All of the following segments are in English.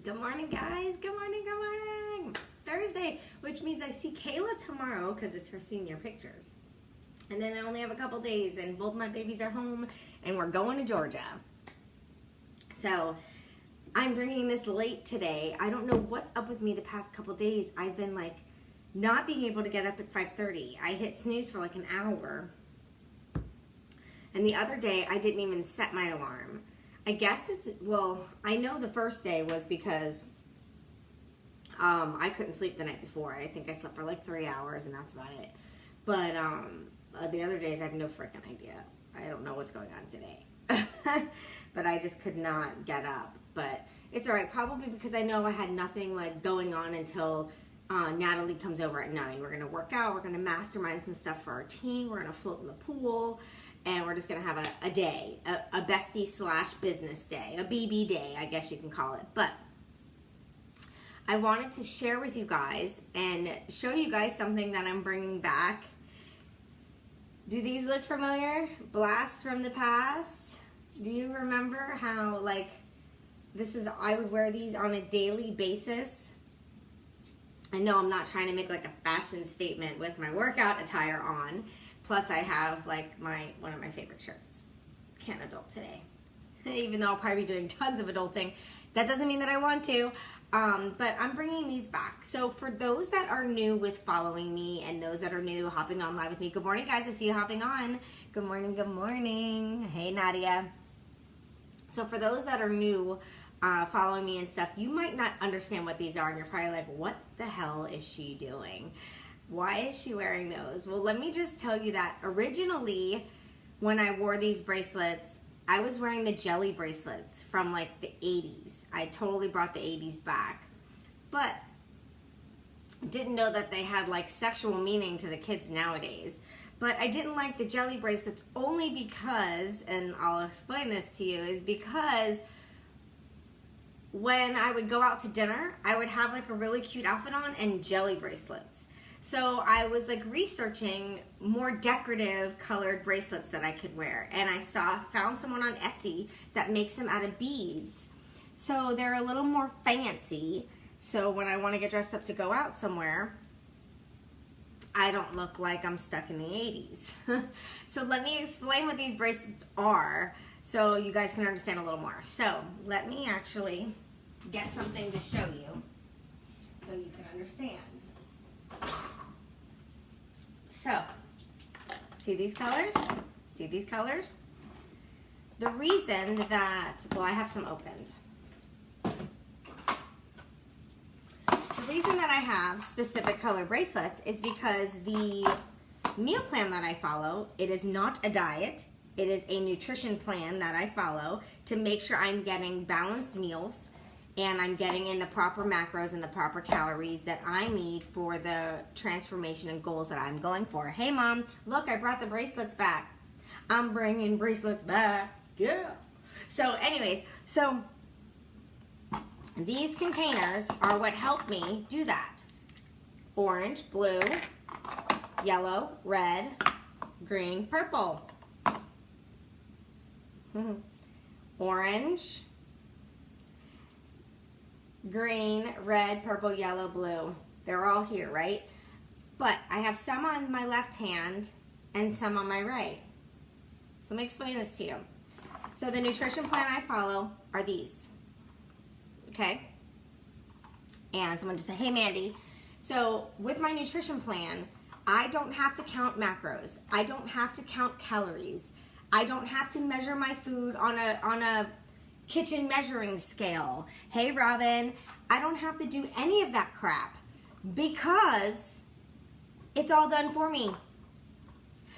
Good morning, guys. Good morning, good morning. Thursday, which means I see Kayla tomorrow because it's her senior pictures. And then I only have a couple days and both my babies are home and we're going to Georgia. So I'm bringing this late today. I don't know what's up with me the past couple days. I've been like not being able to get up at 5:30. I hit snooze for like an hour. And the other day I didn't even set my alarm. I guess I know the first day was because I couldn't sleep the night before. I think I slept for like 3 hours and that's about it. But the other days I have no freaking idea. I don't know what's going on today. But I just could not get up. But it's all right, probably because I know I had nothing like going on until Natalie comes over at 9. We're going to work out. We're going to mastermind some stuff for our team. We're going to float in the pool. And we're just going to have a day, a bestie / business day, a BB day, I guess you can call it. But I wanted to share with you guys and show you guys something that I'm bringing back. Do these look familiar? Blast from the past. Do you remember how, like, I would wear these on a daily basis? I know I'm not trying to make like a fashion statement with my workout attire on. Plus I have like one of my favorite shirts. Can't adult today. Even though I'll probably be doing tons of adulting. That doesn't mean that I want to. But I'm bringing these back. So for those that are new with following me and those that are new hopping on live with me. Good morning, guys. I see you hopping on. Good morning, good morning. Hey, Nadia. So for those that are new following me and stuff, you might not understand what these are. And you're probably like, what the hell is she doing? Why is she wearing those? Well, let me just tell you that originally when I wore these bracelets, I was wearing the jelly bracelets from like the 80s. I totally brought the 80s back. But didn't know that they had like sexual meaning to the kids nowadays. But I didn't like the jelly bracelets only because, and I'll explain this to you, is because when I would go out to dinner, I would have like a really cute outfit on and jelly bracelets. So I was like researching more decorative colored bracelets that I could wear. And I found someone on Etsy that makes them out of beads. So they're a little more fancy. So when I want to get dressed up to go out somewhere, I don't look like I'm stuck in the 80s. So let me explain what these bracelets are so you guys can understand a little more. So let me actually get something to show you so you can understand. So, see these colors? See these colors? The reason that, well, I have some opened. The reason that I have specific color bracelets is because the meal plan that I follow, it is not a diet. It is a nutrition plan that I follow to make sure I'm getting balanced meals and I'm getting in the proper macros and the proper calories that I need for the transformation and goals that I'm going for. Hey, Mom, look, I brought the bracelets back. I'm bringing bracelets back. Yeah. So anyways, these containers are what helped me do that. Orange, blue, yellow, red, green, purple. Orange, green, red, purple, yellow, blue. They're all here, right? But I have some on my left hand and some on my right. So let me explain this to you. So the nutrition plan I follow are these. Okay? And someone just said, hey, Mandy. So with my nutrition plan, I don't have to count macros. I don't have to count calories. I don't have to measure my food on a kitchen measuring scale. Hey, Robin, I don't have to do any of that crap because it's all done for me.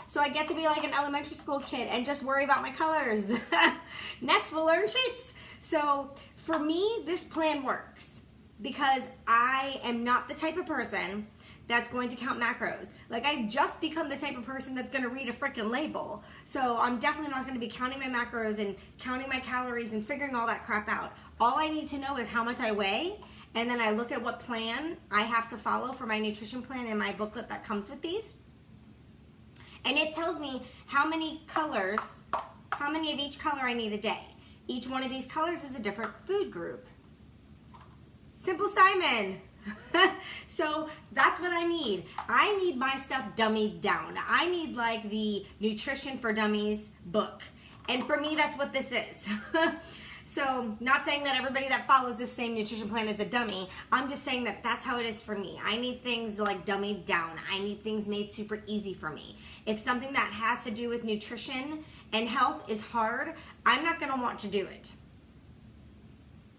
So I get to be like an elementary school kid and just worry about my colors. Next, we'll learn shapes. So for me, this plan works because I am not the type of person that's going to count macros. Like, I've just become the type of person that's going to read a freaking label. So I'm definitely not going to be counting my macros and counting my calories and figuring all that crap out. All I need to know is how much I weigh, and then I look at what plan I have to follow for my nutrition plan in my booklet that comes with these. And it tells me how many colors, how many of each color I need a day. Each one of these colors is a different food group. Simple Simon. So that's what I need. I need my stuff dummied down. I need like the Nutrition for Dummies book. And for me, that's what this is. So not saying that everybody that follows this same nutrition plan is a dummy. I'm just saying that that's how it is for me. I need things like dummied down. I need things made super easy for me. If something that has to do with nutrition and health is hard, I'm not going to want to do it.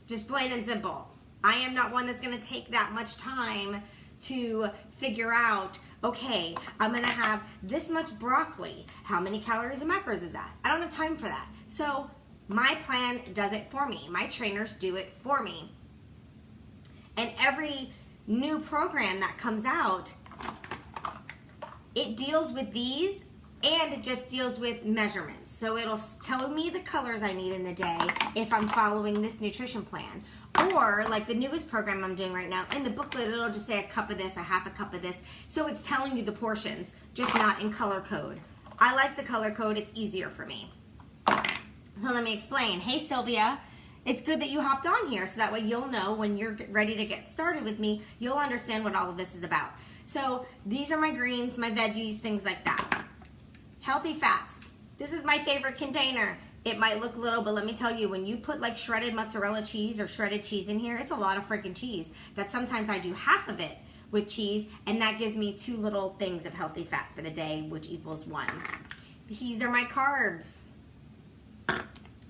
Just plain and simple. I am not one that's going to take that much time to figure out, okay, I'm going to have this much broccoli. How many calories and macros is that? I don't have time for that. So my plan does it for me. My trainers do it for me. And every new program that comes out, it deals with these, and it just deals with measurements. So it'll tell me the colors I need in the day if I'm following this nutrition plan. Or like the newest program I'm doing right now, in the booklet it'll just say a cup of this, a half a cup of this. So it's telling you the portions, just not in color code. I like the color code, it's easier for me. So let me explain. Hey Sylvia, it's good that you hopped on here so that way you'll know when you're ready to get started with me, you'll understand what all of this is about. So these are my greens, my veggies, things like that. Healthy fats. This is my favorite container. It might look little, but let me tell you, when you put like shredded mozzarella cheese or shredded cheese in here, it's a lot of freaking cheese. That sometimes I do half of it with cheese, and that gives me 2 little things of healthy fat for the day, which equals 1. These are my carbs.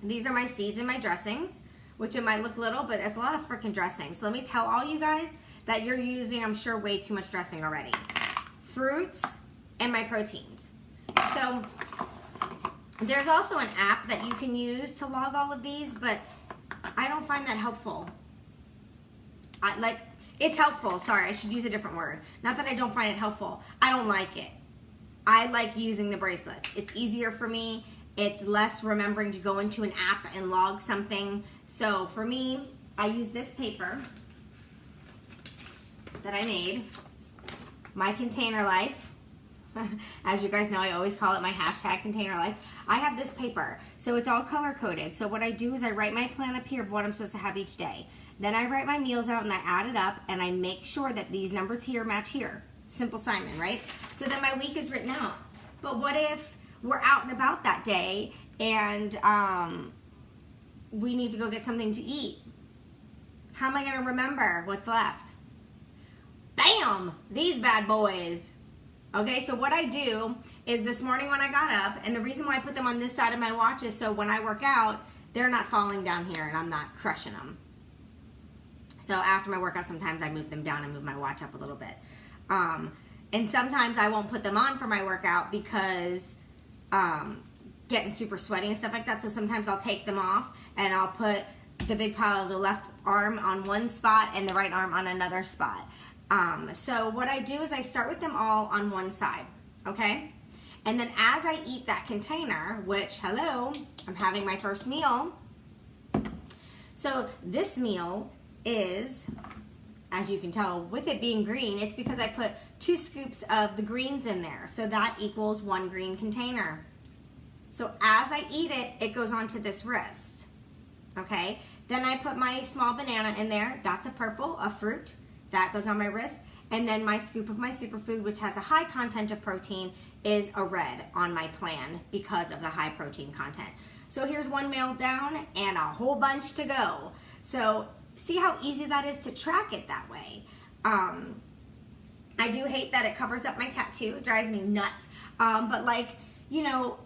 These are my seeds and my dressings, which it might look little, but it's a lot of freaking dressing. So let me tell all you guys that you're using, I'm sure, way too much dressing already. Fruits and my proteins. So there's also an app that you can use to log all of these, but I don't find that helpful. It's helpful. Sorry, I should use a different word. Not that I don't find it helpful. I don't like it. I like using the bracelet. It's easier for me. It's less remembering to go into an app and log something. So for me, I use this paper that I made, My Container Life. As you guys know, I always call it my hashtag container life. I have this paper, so it's all color coded. So what I do is I write my plan up here of what I'm supposed to have each day. Then I write my meals out and I add it up and I make sure that these numbers here match here. Simple Simon, right? So then my week is written out. But what if we're out and about that day and we need to go get something to eat? How am I going to remember what's left? Bam! These bad boys. Okay, so what I do is this morning when I got up, and the reason why I put them on this side of my watch is so when I work out, they're not falling down here and I'm not crushing them. So after my workout, sometimes I move them down and move my watch up a little bit. And sometimes I won't put them on for my workout because getting super sweaty and stuff like that. So sometimes I'll take them off and I'll put the big pile of the left arm on one spot and the right arm on another spot. So what I do is I start with them all on one side, okay? And then as I eat that container, which, hello, I'm having my first meal. So this meal is, as you can tell, with it being green, it's because I put 2 scoops of the greens in there. So that equals 1 green container. So as I eat it, it goes onto this wrist, okay? Then I put my small banana in there. That's a purple, a fruit. That goes on my wrist. And then my scoop of my superfood, which has a high content of protein, is a red on my plan because of the high protein content. So here's 1 meal down and a whole bunch to go. So see how easy that is to track it that way. I do hate that it covers up my tattoo. It drives me nuts. But like, you know,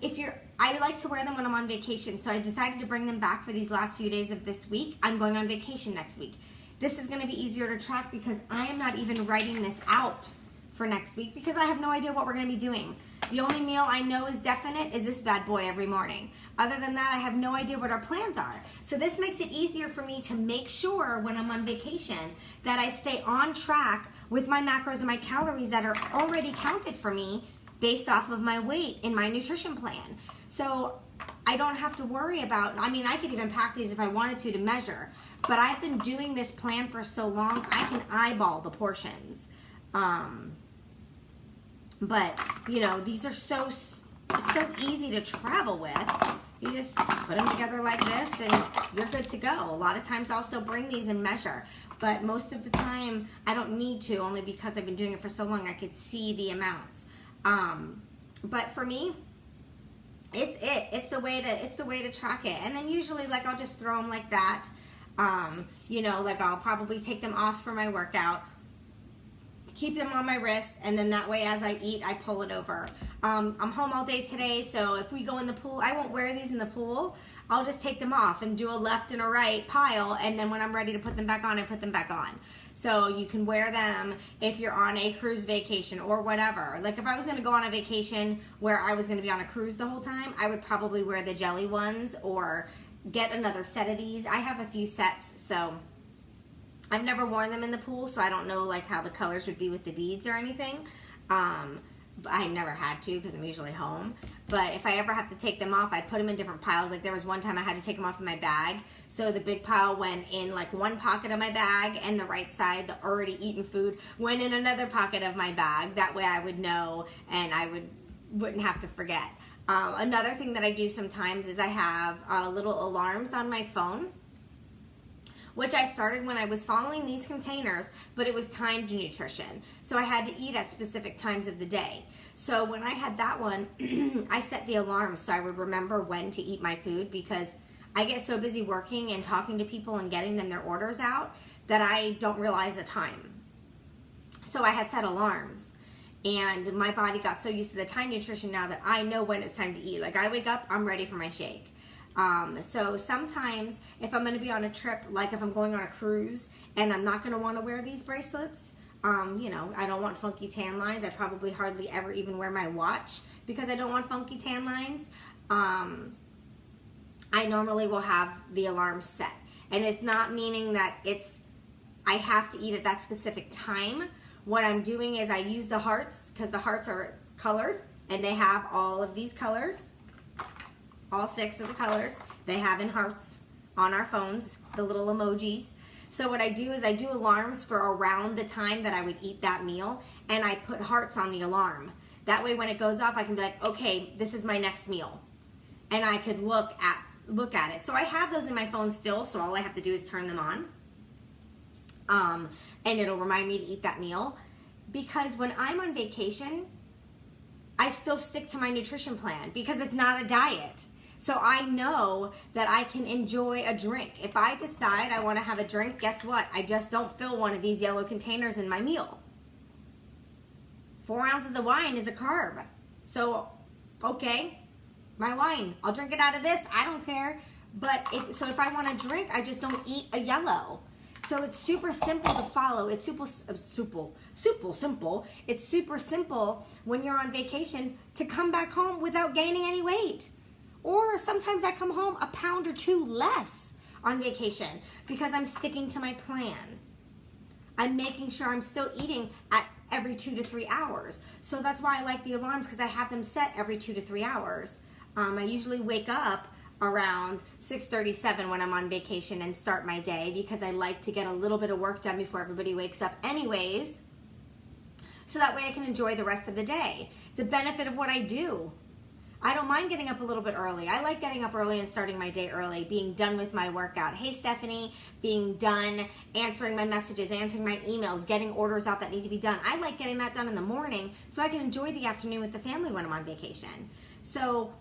I like to wear them when I'm on vacation. So I decided to bring them back for these last few days of this week. I'm going on vacation next week. This is going to be easier to track because I am not even writing this out for next week because I have no idea what we're going to be doing. The only meal I know is definite is this bad boy every morning. Other than that, I have no idea what our plans are. So this makes it easier for me to make sure when I'm on vacation that I stay on track with my macros and my calories that are already counted for me based off of my weight in my nutrition plan. So I don't have to worry about, I mean, I could even pack these if I wanted to measure. But I've been doing this plan for so long, I can eyeball the portions. But, you know, these are so easy to travel with. You just put them together like this and you're good to go. A lot of times I'll still bring these and measure. but most of the time I don't need to, only because I've been doing it for so long I could see the amounts. But for me, it's the way to track it. And then usually, like, I'll just throw them like that. You know, like, I'll probably take them off for my workout, keep them on my wrist, and then that way as I eat, I pull it over. I'm home all day today, so if we go in the pool, I won't wear these in the pool. I'll just take them off and do a left and a right pile, and then when I'm ready to put them back on, I put them back on. So you can wear them if you're on a cruise vacation or whatever. Like, if I was going to go on a vacation where I was going to be on a cruise the whole time, I would probably wear the jelly ones or get another set of these. I have a few sets, so I've never worn them in the pool, so I don't know like how the colors would be with the beads or anything. But I never had to because I'm usually home. But if I ever have to take them off, I put them in different piles. Like, there was one time I had to take them off in my bag. So the big pile went in like one pocket of my bag, and the right side, the already eaten food, went in another pocket of my bag. That way I would know and I wouldn't have to forget. Another thing that I do sometimes is I have little alarms on my phone, which I started when I was following these containers, but it was timed nutrition. So I had to eat at specific times of the day. So when I had that one, I set the alarm so I would remember when to eat my food, because I get so busy working and talking to people and getting them their orders out that I don't realize the time. So I had set alarms, and my body got so used to the time nutrition now that I know when it's time to eat. Like, I wake up, I'm ready for my shake. So sometimes if I'm going to be on a trip, like if I'm going on a cruise and I'm not going to want to wear these bracelets, you know, I don't want funky tan lines. I probably hardly ever even wear my watch because I don't want funky tan lines. I normally will have the alarm set, and it's not meaning that I have to eat at that specific time. What I'm doing is I use the hearts, because the hearts are colored and they have all of these colors. All 6 of the colors they have in hearts on our phones, the little emojis. So what I do is I do alarms for around the time that I would eat that meal, and I put hearts on the alarm. That way when it goes off, I can be like, okay, this is my next meal. And I could look at it. So I have those in my phone still, so all I have to do is turn them on. And it'll remind me to eat that meal. Because when I'm on vacation, I still stick to my nutrition plan because it's not a diet. So I know that I can enjoy a drink. If I decide I want to have a drink, guess what? I just don't fill one of these yellow containers in my meal. 4 ounces of wine is a carb. So, okay, my wine. I'll drink it out of this. I don't care. But if I want to drink, I just don't eat a yellow. So it's super simple to follow. It's simple. It's super simple when you're on vacation to come back home without gaining any weight. Or sometimes I come home a pound or 2 less on vacation because I'm sticking to my plan. I'm making sure I'm still eating at every 2 to 3 hours. So that's why I like the alarms, because I have them set every 2 to 3 hours. I usually wake up around 6:37 when I'm on vacation and start my day, because I like to get a little bit of work done before everybody wakes up anyways, so that way I can enjoy the rest of the day. It's a benefit of what I do. I don't mind getting up a little bit early. I like getting up early and starting my day early, being done with my workout. Hey, Stephanie, being done, answering my messages, answering my emails, getting orders out that need to be done. I like getting that done in the morning so I can enjoy the afternoon with the family when I'm on vacation. So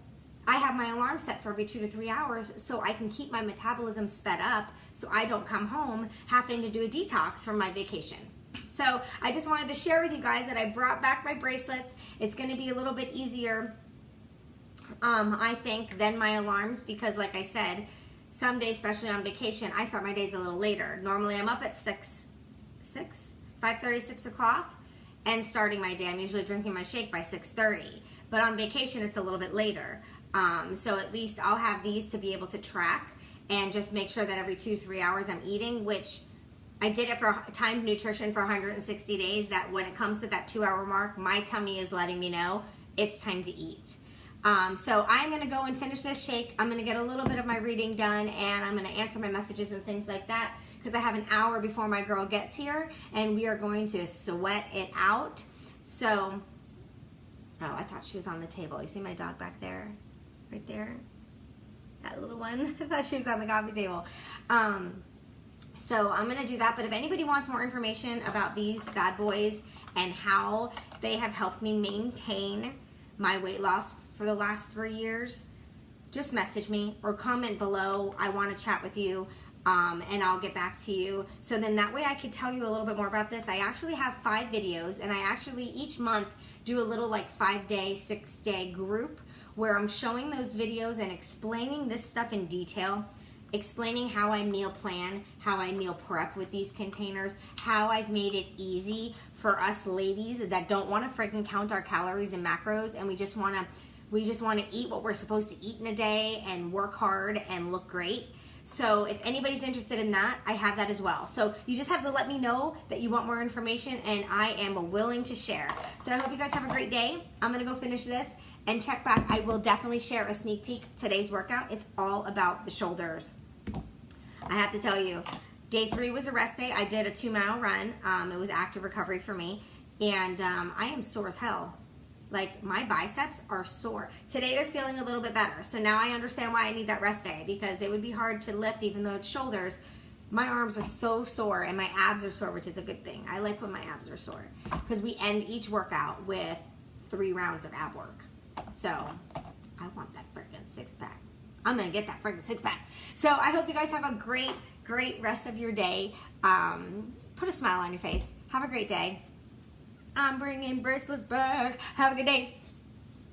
I have my alarm set for every 2 to 3 hours so I can keep my metabolism sped up so I don't come home having to do a detox from my vacation. So I just wanted to share with you guys that I brought back my bracelets. It's going to be a little bit easier, I think, than my alarms, because like I said, some days, especially on vacation, I start my days a little later. Normally I'm up at 5:30, 6 o'clock and starting my day. I'm usually drinking my shake by 6:30, but on vacation it's a little bit later. So at least I'll have these to be able to track and just make sure that every 2-3 hours I'm eating, which I did it for timed nutrition for 160 days, that when it comes to that 2-hour mark, my tummy is letting me know it's time to eat. So I'm going to go and finish this shake. I'm going to get a little bit of my reading done, and I'm going to answer my messages and things like that, because I have an hour before my girl gets here, and we are going to sweat it out. So, oh, I thought she was on the table. You see my dog back there? Right there? That little one? I thought she was on the coffee table. So I'm going to do that. But if anybody wants more information about these bad boys and how they have helped me maintain my weight loss for the last 3 years, just message me or comment below. I want to chat with you, and I'll get back to you. So then that way I could tell you a little bit more about this. I actually have 5 videos, and I actually each month do a little like 5-day, 6-day group where I'm showing those videos and explaining this stuff in detail, explaining how I meal plan, how I meal prep with these containers, how I've made it easy for us ladies that don't want to freaking count our calories and macros, and we just want to eat what we're supposed to eat in a day and work hard and look great. So if anybody's interested in that, I have that as well. So you just have to let me know that you want more information, and I am willing to share. So I hope you guys have a great day. I'm going to go finish this and check back. I will definitely share a sneak peek today's workout. It's all about the shoulders. I have to tell you, day 3 was a rest day. I did a 2-mile run. It was active recovery for me, and I am sore as hell. Like, my biceps are sore. Today they're feeling a little bit better. So now I understand why I need that rest day, because it would be hard to lift even though it's shoulders. My arms are so sore and my abs are sore, which is a good thing. I like when my abs are sore because we end each workout with 3 rounds of ab work. So I want that freaking 6-pack. I'm going to get that freaking 6-pack. So I hope you guys have a great, great rest of your day. Put a smile on your face. Have a great day. I'm bringing bracelets back. Have a good day.